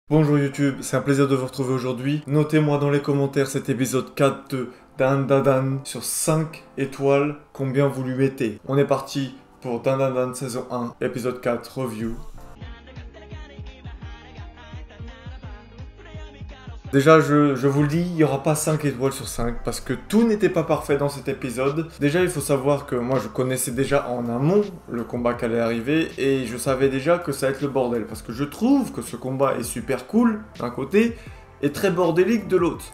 Bonjour YouTube, c'est un plaisir de vous retrouver aujourd'hui. Notez-moi dans les commentaires cet épisode 4 de Dan Dan Dan sur 5 étoiles, combien vous lui mettez. On est parti pour Dan Dan Dan saison 1, épisode 4, review. Déjà, je vous le dis, il n'y aura pas 5 étoiles sur 5 parce que tout n'était pas parfait dans cet épisode. Déjà, il faut savoir que moi, je connaissais déjà en amont le combat qui allait arriver et je savais déjà que ça allait être le bordel parce que je trouve que ce combat est super cool d'un côté et très bordélique de l'autre.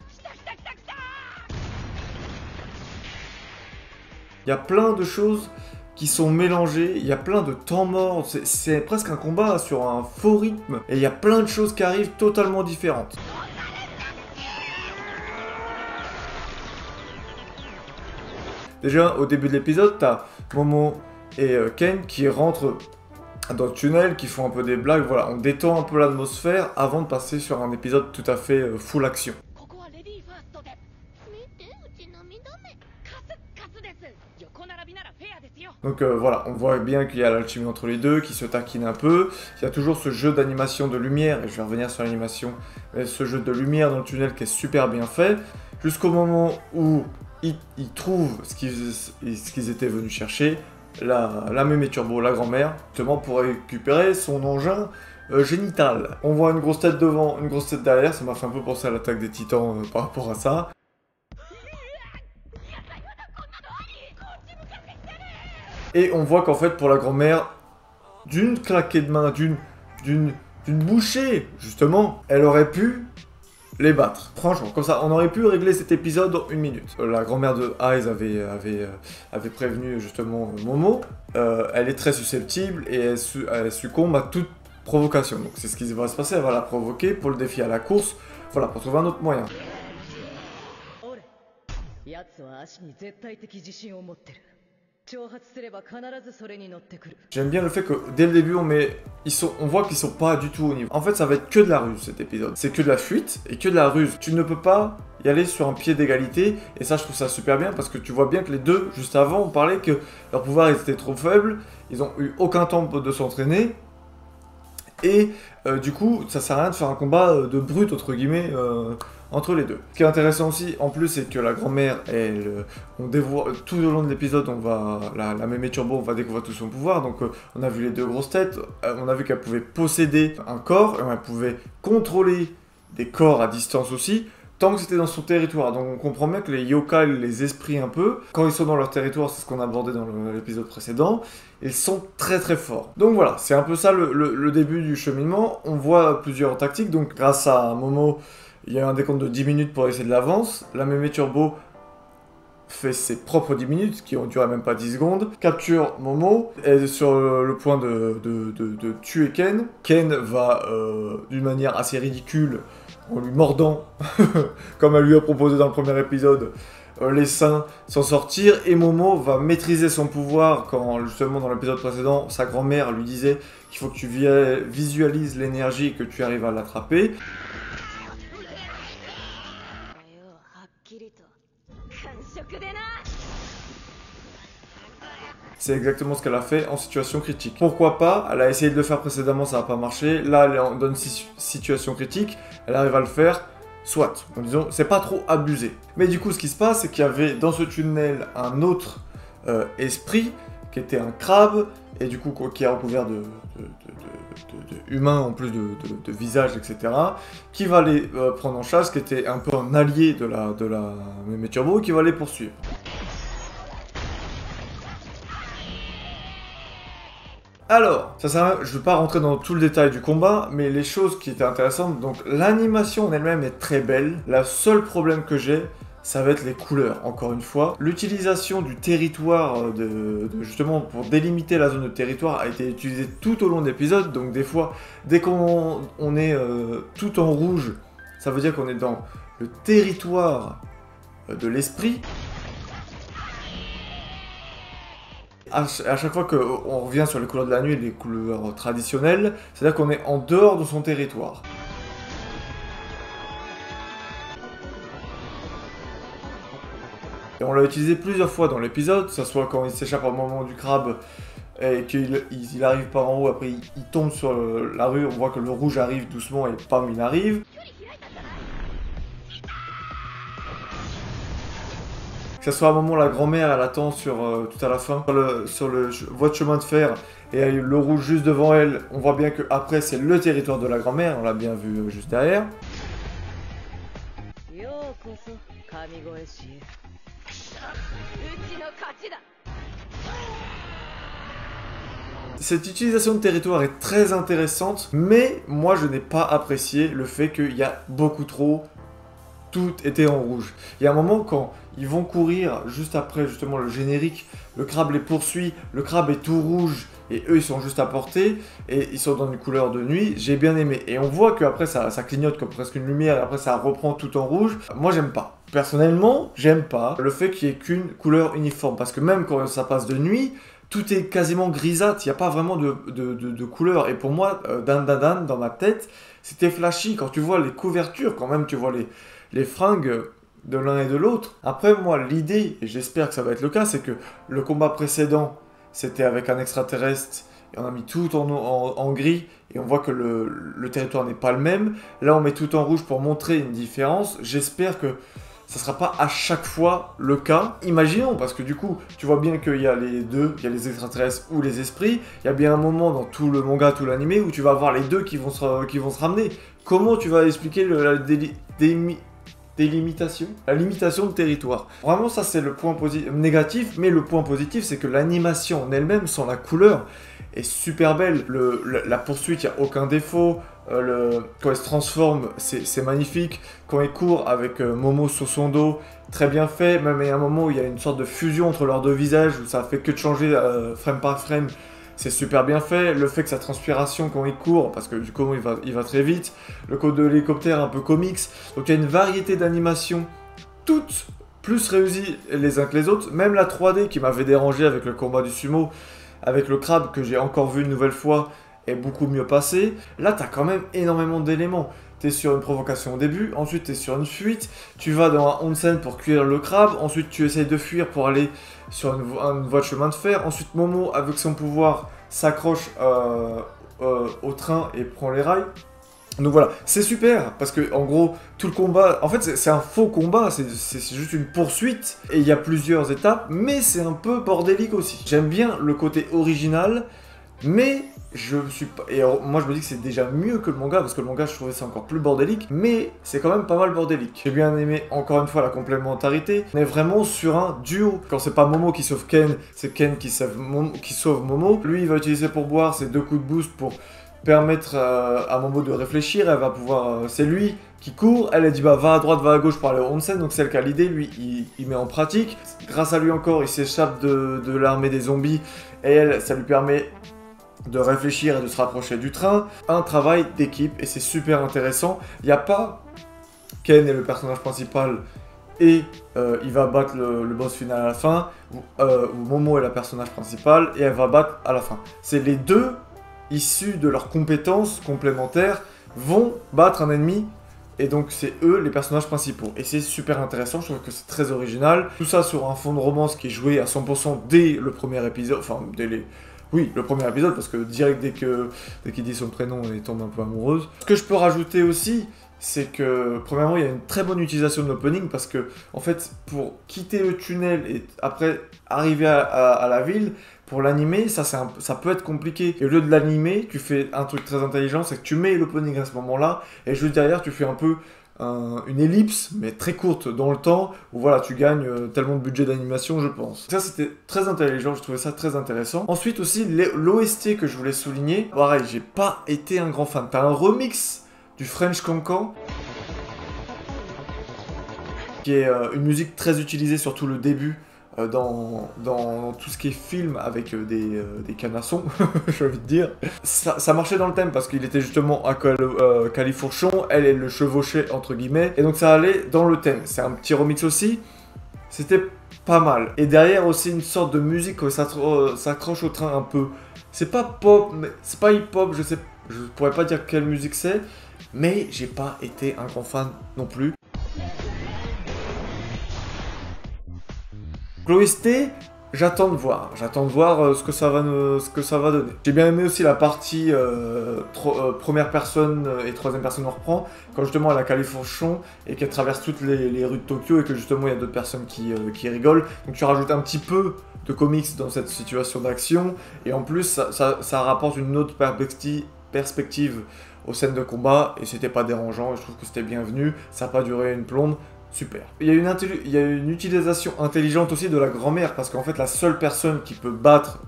Il y a plein de choses qui sont mélangées, il y a plein de temps morts, c'est presque un combat sur un faux rythme et il y a plein de choses qui arrivent totalement différentes. Déjà, au début de l'épisode, t'as Momo et Ken qui rentrent dans le tunnel, qui font un peu des blagues, voilà, on détend un peu l'atmosphère avant de passer sur un épisode tout à fait full action. Donc voilà, on voit bien qu'il y a l'alchimie entre les deux, qui se taquinent un peu. Il y a toujours ce jeu d'animation de lumière, et je vais revenir sur l'animation, mais ce jeu de lumière dans le tunnel qui est super bien fait, jusqu'au moment où ils trouvent ce qu'ils étaient venus chercher, la mémé turbo, la grand-mère, justement pour récupérer son engin génital. On voit une grosse tête devant, une grosse tête derrière, ça m'a fait un peu penser à l'attaque des titans par rapport à ça. Et on voit qu'en fait, pour la grand-mère, d'une claquée de main, d'une bouchée, justement, elle aurait pu les battre. Franchement, comme ça, on aurait pu régler cet épisode en 1 minute. La grand-mère de Aiz avait prévenu justement Momo. Elle est très susceptible et elle succombe à toute provocation. Donc c'est ce qui va se passer, elle va la provoquer pour le défi à la course, voilà, pour trouver un autre moyen. J'aime bien le fait que dès le début on voit qu'ils sont pas du tout au niveau. En fait ça va être que de la ruse cet épisode. C'est que de la fuite et que de la ruse. Tu ne peux pas y aller sur un pied d'égalité et ça je trouve ça super bien parce que tu vois bien que les deux juste avant on parlait que leur pouvoir était trop faible. Ils ont eu aucun temps de s'entraîner. Et du coup, ça sert à rien de faire un combat de brut, entre guillemets, entre les deux. Ce qui est intéressant aussi, en plus, c'est que la grand-mère, on dévoile, tout au long de l'épisode, la mémé turbo, on va découvrir tout son pouvoir. Donc, on a vu les deux grosses têtes, on a vu qu'elle pouvait posséder un corps, et elle pouvait contrôler des corps à distance aussi, tant que c'était dans son territoire. Donc, on comprend bien que les yokai, les esprits un peu, quand ils sont dans leur territoire, c'est ce qu'on a abordé dans l'épisode précédent, ils sont très très forts. Donc voilà, c'est un peu ça le début du cheminement. On voit plusieurs tactiques. Donc grâce à Momo, il y a un décompte de 10 minutes pour essayer de l'avance. La mémé turbo fait ses propres 10 minutes, qui ont duré même pas 10 secondes. Capture Momo, est sur le point de tuer Ken. Ken va, d'une manière assez ridicule, en lui mordant, comme elle lui a proposé dans le premier épisode, les seins, s'en sortir, et Momo va maîtriser son pouvoir quand, justement, dans l'épisode précédent, sa grand-mère lui disait qu'il faut que tu visualises l'énergie et que tu arrives à l'attraper. C'est exactement ce qu'elle a fait en situation critique. Pourquoi pas? Elle a essayé de le faire précédemment, ça n'a pas marché. Là, elle est dans une situation critique, elle arrive à le faire. Soit, en disant, c'est pas trop abusé. Mais du coup, ce qui se passe, c'est qu'il y avait dans ce tunnel un autre esprit, qui était un crabe, et du coup, qui est recouvert de humains, en plus de visages, etc., qui va les prendre en chasse, qui était un peu un allié de la mémé turbo, qui va les poursuivre. Alors, ça sert à rien, je ne vais pas rentrer dans tout le détail du combat, mais les choses qui étaient intéressantes, donc l'animation en elle-même est très belle. Le seul problème que j'ai, ça va être les couleurs, encore une fois. L'utilisation du territoire, justement, pour délimiter la zone de territoire, a été utilisée tout au long de l'épisode, donc des fois, dès qu'on est tout en rouge, ça veut dire qu'on est dans le territoire de l'esprit. À chaque fois qu'on revient sur les couleurs de la nuit, les couleurs traditionnelles, c'est-à-dire qu'on est en dehors de son territoire. Et on l'a utilisé plusieurs fois dans l'épisode, que ce soit quand il s'échappe au moment du crabe et qu'il arrive par en haut, après il tombe sur la rue, on voit que le rouge arrive doucement et pam, il arrive. Que ce soit à un moment la grand-mère, elle attend tout à la fin, sur le voie de chemin de fer, et le rouge juste devant elle, on voit bien que après c'est le territoire de la grand-mère, on l'a bien vu juste derrière. Cette utilisation de territoire est très intéressante, mais moi je n'ai pas apprécié le fait qu'il y a beaucoup trop, tout était en rouge. Il y a un moment quand ils vont courir, juste après justement le générique, le crabe les poursuit, le crabe est tout rouge, et eux ils sont juste à portée, et ils sont dans une couleur de nuit, j'ai bien aimé. Et on voit qu'après ça clignote comme presque une lumière, et après ça reprend tout en rouge. Moi j'aime pas. Personnellement, j'aime pas le fait qu'il n'y ait qu'une couleur uniforme, parce que même quand ça passe de nuit, tout est quasiment grisâtre, il n'y a pas vraiment de couleur. Et pour moi, Dan, dans ma tête, c'était flashy. Quand tu vois les couvertures, quand même, tu vois les fringues de l'un et de l'autre. Après, moi, l'idée, et j'espère que ça va être le cas, c'est que le combat précédent, c'était avec un extraterrestre, et on a mis tout en gris, et on voit que le territoire n'est pas le même. Là, on met tout en rouge pour montrer une différence. J'espère que ça ne sera pas à chaque fois le cas. Imaginons, parce que du coup, tu vois bien qu'il y a les deux, il y a les extraterrestres ou les esprits. Il y a bien un moment dans tout le manga, tout l'animé, où tu vas avoir les deux qui vont se ramener. Comment tu vas expliquer la délimitation, la limitation de territoire? Vraiment, ça c'est le point négatif, mais le point positif, c'est que l'animation en elle-même, sans la couleur, est super belle. La poursuite, il n'y a aucun défaut. Quand il se transforme, c'est magnifique. Quand il court avec Momo sur son dos, très bien fait. Même il y a un moment où il y a une sorte de fusion entre leurs deux visages, où ça fait que de changer frame par frame. C'est super bien fait. Le fait que sa transpiration quand il court, parce que du coup il va très vite. Le code de l'hélicoptère un peu comics. Donc il y a une variété d'animations, toutes plus réussies les uns que les autres. Même la 3D qui m'avait dérangé avec le combat du sumo, avec le crabe que j'ai encore vu une nouvelle fois, est beaucoup mieux passé. Là, tu as quand même énormément d'éléments. Tu es sur une provocation au début, ensuite tu es sur une fuite, tu vas dans un onsen pour cuire le crabe, ensuite tu essayes de fuir pour aller sur une voie de chemin de fer, ensuite Momo, avec son pouvoir, s'accroche au train et prend les rails. Donc voilà, c'est super, parce que en gros, tout le combat, en fait c'est un faux combat, c'est juste une poursuite, et il y a plusieurs étapes, mais c'est un peu bordélique aussi. J'aime bien le côté original, mais je suis pas... Et moi je me dis que c'est déjà mieux que le manga, parce que le manga je trouvais ça encore plus bordélique, mais c'est quand même pas mal bordélique. J'ai bien aimé encore une fois la complémentarité. On est vraiment sur un duo. Quand c'est pas Momo qui sauve Ken, c'est Ken qui sauve Momo. Lui il va utiliser pour boire ses 2 coups de boost pour permettre à Momo de réfléchir. Elle va pouvoir... c'est lui qui court, elle dit bah va à droite, va à gauche pour aller au onsen, donc c'est le cas l'idée, lui il met en pratique. Grâce à lui encore, il s'échappe de l'armée des zombies, et elle, ça lui permet de réfléchir et de se rapprocher du train. Un travail d'équipe, et c'est super intéressant. Il n'y a pas Ken est le personnage principal et il va battre le boss final à la fin, où Momo est la personnage principale et elle va battre à la fin. C'est les deux, issus de leurs compétences complémentaires, vont battre un ennemi, et donc c'est eux les personnages principaux. Et c'est super intéressant, je trouve que c'est très original. Tout ça sur un fond de romance qui est joué à 100% dès le premier épisode, enfin dès les... Oui, le premier épisode, parce que direct dès qu'il dit son prénom, elle tombe un peu amoureuse. Ce que je peux rajouter aussi, c'est que, premièrement, il y a une très bonne utilisation de l'opening, parce que, en fait, pour quitter le tunnel et après arriver à la ville, pour l'animer, ça peut être compliqué. Et au lieu de l'animer, tu fais un truc très intelligent, c'est que tu mets l'opening à ce moment-là, et juste derrière, tu fais un peu une ellipse, mais très courte dans le temps, où voilà, tu gagnes tellement de budget d'animation, je pense. Ça, c'était très intelligent, je trouvais ça très intéressant. Ensuite aussi, l'OST que je voulais souligner, pareil, j'ai pas été un grand fan. T'as un remix du French Cancan, qui est une musique très utilisée, surtout le début, dans tout ce qui est film avec des canassons, j'ai envie de dire. Ça marchait dans le thème parce qu'il était justement à Califourchon, elle le chevauchait entre guillemets, et donc ça allait dans le thème. C'est un petit remix aussi, c'était pas mal. Et derrière aussi une sorte de musique où ça s'accroche au train un peu. C'est pas pop, mais c'est pas hip-hop, je pourrais pas dire quelle musique c'est, mais j'ai pas été un grand fan non plus. L'OST j'attends de voir ce que ce que ça va donner. J'ai bien aimé aussi la partie première personne et troisième personne on reprend, quand justement elle a califourchon et qu'elle traverse toutes les rues de Tokyo et que justement il y a d'autres personnes qui rigolent. Donc tu rajoutes un petit peu de comics dans cette situation d'action, et en plus ça rapporte une autre perspective aux scènes de combat, et c'était pas dérangeant, et je trouve que c'était bienvenu, ça n'a pas duré une plombe. Super. Il y a une utilisation intelligente aussi de la grand-mère, parce qu'en fait, la seule personne qui peut battre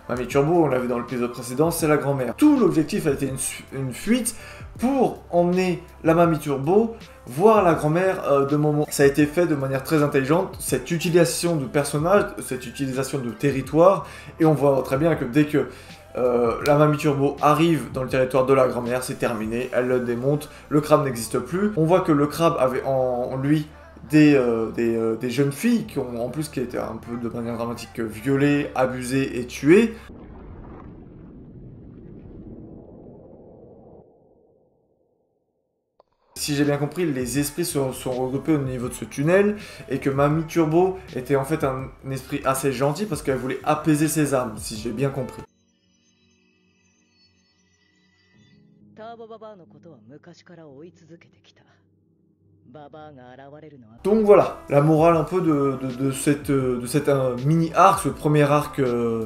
Mamie Turbo, on l'a vu dans l'épisode précédent, c'est la grand-mère. Tout l'objectif a été une fuite pour emmener la Mamie Turbo voir la grand-mère de Momo. Ça a été fait de manière très intelligente, cette utilisation de personnages, cette utilisation de territoire, et on voit très bien que dès que la Mamie Turbo arrive dans le territoire de la grand-mère, c'est terminé, elle le démonte, le crabe n'existe plus. On voit que le crabe avait en lui des jeunes filles qui étaient un peu de manière dramatique violées, abusées et tuées. Si j'ai bien compris, les esprits sont regroupés au niveau de ce tunnel, et que Mamie Turbo était en fait un esprit assez gentil parce qu'elle voulait apaiser ses âmes, si j'ai bien compris. Donc voilà, la morale un peu de cette mini-arc, ce premier arc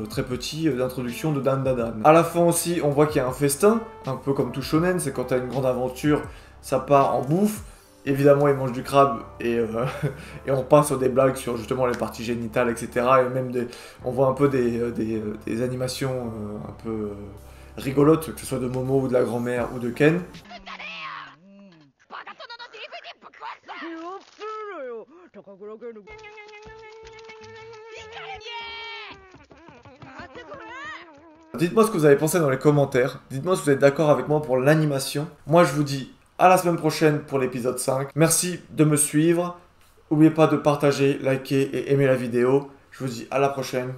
très petit d'introduction de Dan Dan. À la fin aussi, on voit qu'il y a un festin, un peu comme tout shonen, c'est quand t'as une grande aventure, ça part en bouffe. Évidemment, ils mangent du crabe et on passe sur des blagues sur justement les parties génitales, etc. Et même on voit un peu des animations un peu rigolotes, que ce soit de Momo ou de la grand-mère ou de Ken. Dites-moi ce que vous avez pensé dans les commentaires. Dites-moi si vous êtes d'accord avec moi pour l'animation. Moi, je vous dis à la semaine prochaine pour l'épisode 5. Merci de me suivre. N'oubliez pas de partager, liker et aimer la vidéo. Je vous dis à la prochaine.